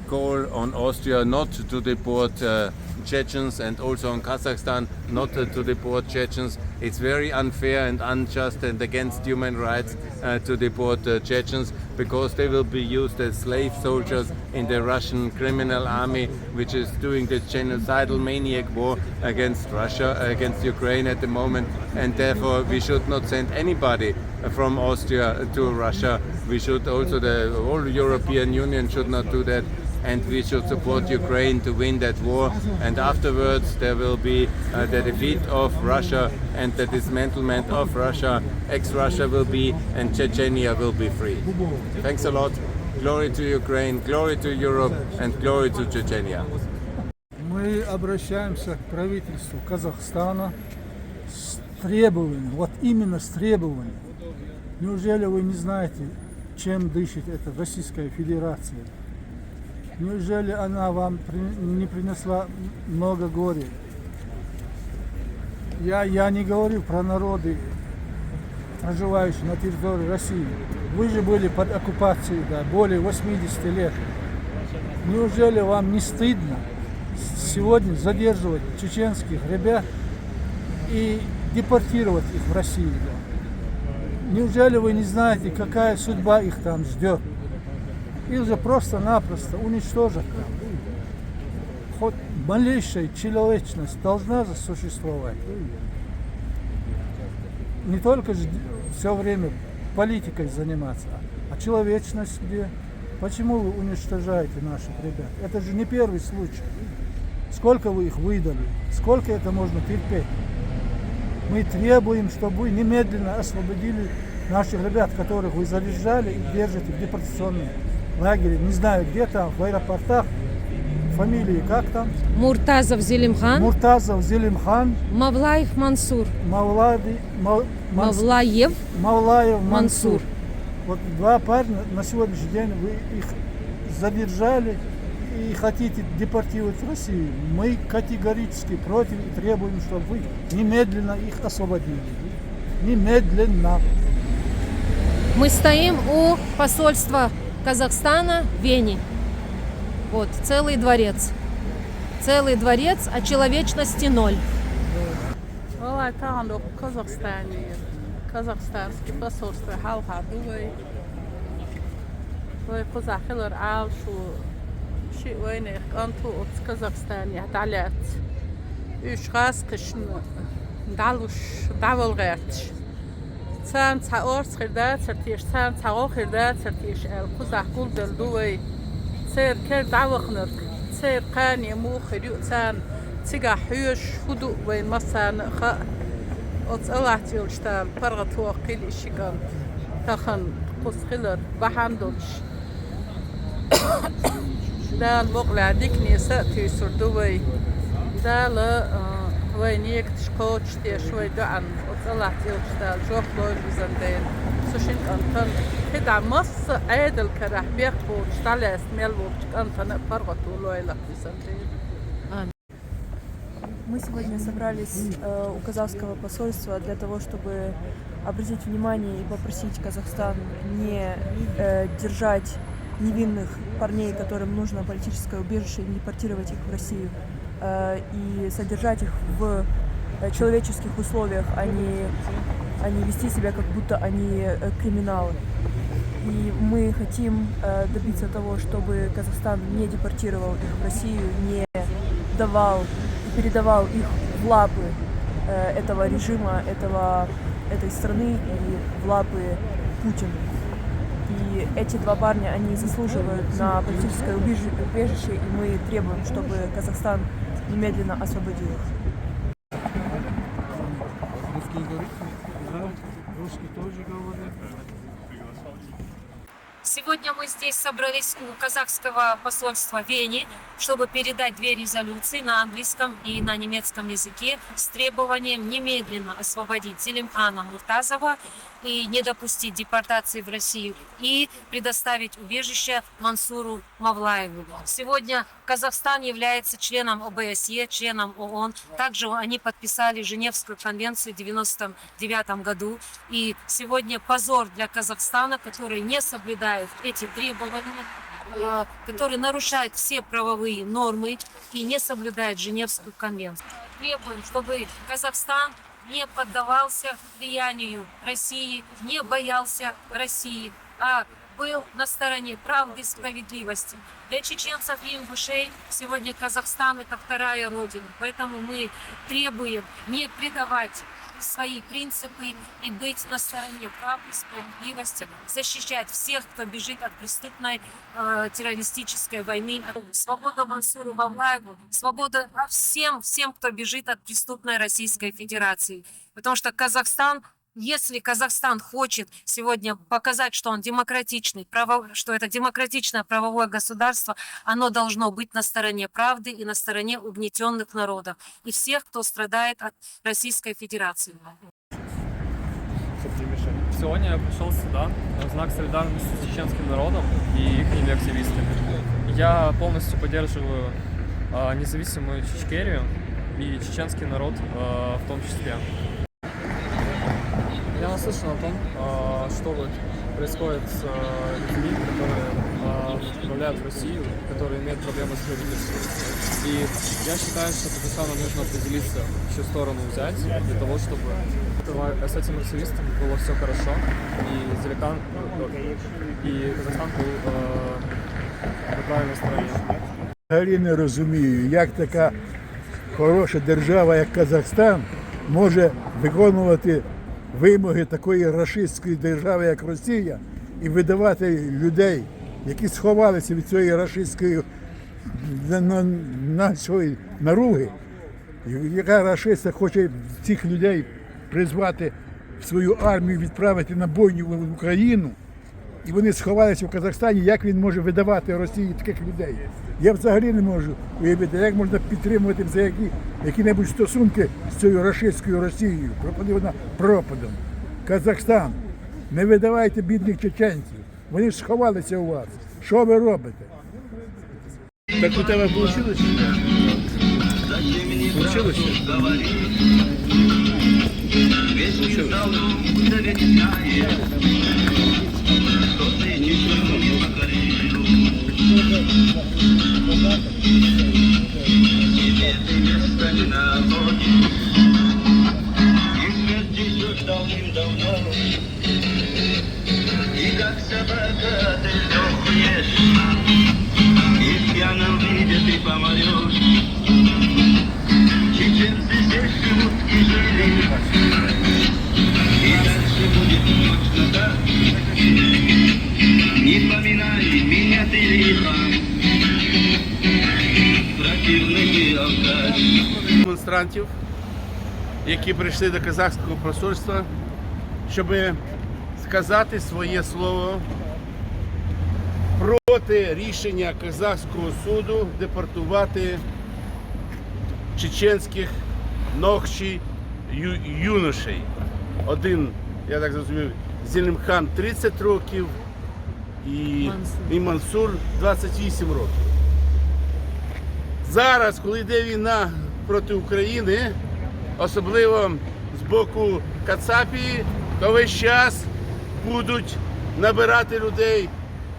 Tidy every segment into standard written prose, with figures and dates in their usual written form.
Call on Austria not to deport Chechens and also on Kazakhstan not to deport Chechens. It's very unfair and unjust and against human rights to deport Chechens because they will be used as slave soldiers in the Russian criminal army, which is doing the genocidal maniac war against Russia, against Ukraine at the moment, and therefore we should not send anybody from Austria to Russia. We should also, the whole European Union should not do that, and we should support Ukraine to win that war, and afterwards there will be the defeat of Russia and the dismantlement of Russia. Ex-Russia will be, and Chechnya will be free. Thanks a lot. Glory to Ukraine, glory to Europe, and glory to Chechnya. Мы обращаемся к правительству Казахстана с требованием, вот именно с требованием. Неужели вы не знаете, чем дышит эта Российская Федерация? Неужели она вам не принесла много горя? Я не говорю про народы, проживающие на территории России. Вы же были под оккупацией, да, более 80 лет. Неужели вам не стыдно сегодня задерживать чеченских ребят и депортировать их в Россию? Да? Неужели вы не знаете, какая судьба их там ждет? Их же просто-напросто уничтожат. Хоть малейшая человечность должна же существовать. Не только же все время политикой заниматься, а человечность где? Почему вы уничтожаете наших ребят? Это же не первый случай. Сколько вы их выдали? Сколько это можно терпеть? Мы требуем, чтобы вы немедленно освободили наших ребят, которых вы задержали и держите в депортационном лагере. Не знаю, где там, в аэропортах. Фамилии как там? Муртазов Зелимхан. Муртазов Зелимхан. Мавлаев Мансур. Мавлаев Мансур. Мансур. Вот два парня на сегодняшний день вы их задержали и хотите депортировать в Россию. Мы категорически против и требуем, чтобы вы немедленно их освободили. Немедленно. Мы стоим у посольства Казахстана в Вене. Вот, целый дворец. Целый дворец, а человечности ноль. والله تعالوا Казахстанский посольство халха дуй. Вы позахилор ал شيء وين أنتو كازاخستان يعتلات إيش غاس كشن دعوش دعوة الغيرتش سان تاورس خردات سرتيش سان تاو خردات سرتيش القزح كل دلدوي سير كير دعوة خنرك سير قان يمو خريو سان تيجا حيوش هدوء وين مسان خ أتصلحت يلشتال برغت وقيل إشيكان تخن قص خلر بحندلش دا المقلع ديك نيسا تيسر دوي دا لا وينيك تشكوش تي شوي دعن وطلعت يلشتال جوخ لوي بزندين سوشين أنتن كدا مص عيدل كراح بيخبو تشتالي اسميلو أنتن فرغتو لوي لك بزندين. Мы сегодня собрались у казахского посольства для того, чтобы обратить внимание и попросить Казахстан не держать невинных парней, которым нужно политическое убежище, и не депортировать их в Россию, и содержать их в человеческих условиях, а не вести себя, как будто они криминалы. И мы хотим добиться того, чтобы Казахстан не депортировал их в Россию, не давал и передавал их в лапы этого режима, этой страны и в лапы Путина. И эти два парня, они заслуживают на политическое убежище, и мы требуем, чтобы Казахстан немедленно освободил их. Сегодня мы здесь собрались у казахского посольства в Вене, чтобы передать две резолюции на английском и на немецком языке с требованием немедленно освободить Зелимхана Муртазова и не допустить депортации в Россию и предоставить убежище Мансуру Мавлаеву. Сегодня Казахстан является членом ОБСЕ, членом ООН. Также они подписали Женевскую конвенцию в 1999 году. И сегодня позор для Казахстана, который не соблюдает эти требования. который нарушает все правовые нормы и не соблюдает Женевскую конвенцию. Требуем, чтобы Казахстан не поддавался влиянию России, не боялся России, а был на стороне правды и справедливости. Для чеченцев и ингушей сегодня Казахстан — это вторая родина. Поэтому мы требуем не предавать свои принципы и быть на стороне правды и справедливости, защищать всех, кто бежит от преступной террористической войны. Свобода Мансуру Бавлаеву, свобода всем, кто бежит от преступной Российской Федерации. Потому что Казахстан, если Казахстан хочет сегодня показать, что он демократичный, что это демократичное правовое государство, оно должно быть на стороне правды и на стороне угнетенных народов и всех, кто страдает от Российской Федерации. Сегодня я пришел сюда в знак солидарности с чеченским народом и их активистами. Я полностью поддерживаю независимую Чечкерию и чеченский народ в том числе. Я наслышан о том, что вот происходит с людьми, которые отправляют в Россию, которые имеют проблемы с правительством. И я считаю, что Казахстану нужно определиться, чью сторону взять, для того, чтобы с этим активистом было все хорошо, и Казахстан был на правильной стороне. Взагалі не розумію, як така хороша держава, як Казахстан, може виконувати вимоги такої рашистської держави, як Росія, і видавати людей, які сховалися від цієї рашистської нашої наруги, яка рашистська хоче цих людей призвати в свою армію, відправити на бойню в Україну, і вони сховалися в Казахстані, як він може видавати Росії таких людей? Я взагалі не можу уявити, як можна підтримувати які-небудь стосунки з цією рашистською Росією. Пропаде вона пропадом. Казахстан, не видавайте бідних чеченців. Вони ж сховалися у вас. Що ви робите? Так у тебе вийшло? Получилось? И как собака ты сдохнешь, и в пьяном виде ты помрешь. Чеченцы здесь живут и жили, и дальше будет точно так. Не поминай меня ты лихо, противный ты алкаш. Демонстрантів, які прийшли до казахського посольства, щоб сказати своє слово проти рішення казахського суду депортувати чеченських ногчі юношей. Один, я так зрозумів, Зелімхан 30 років і Мансур 28 років. Зараз, коли йде війна проти України, особливо з боку Кацапії, то весь час будуть набирати людей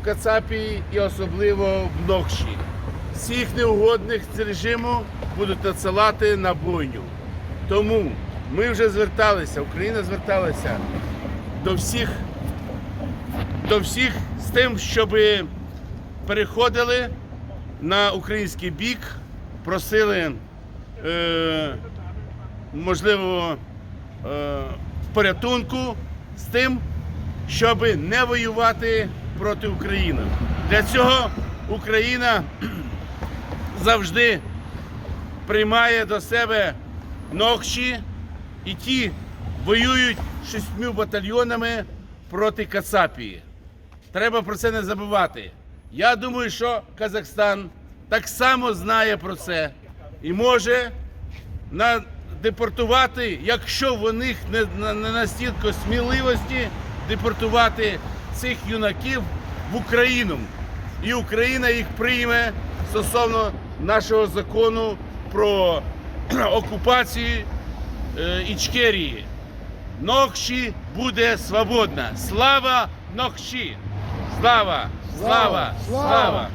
в Кацапії і особливо в Нохчі. Всіх неугодних з режиму будуть надсилати на бойню. Тому ми вже зверталися, Україна зверталася до всіх з тим, щоб переходили на український бік, просили можливо порятунку з тим, щоб не воювати проти України. Для цього Україна завжди приймає до себе Нохчі, і ті воюють 6 батальйонами проти Кацапії. Треба про це не забувати. Я думаю, що Казахстан так само знає про це і може депортувати, якщо в них не настільки сміливості, депортувати цих юнаків в Україну. І Україна їх прийме стосовно нашого закону про окупацію Ічкерії. Нохчі буде свободна. Слава Нохчі! Слава! Слава! Слава!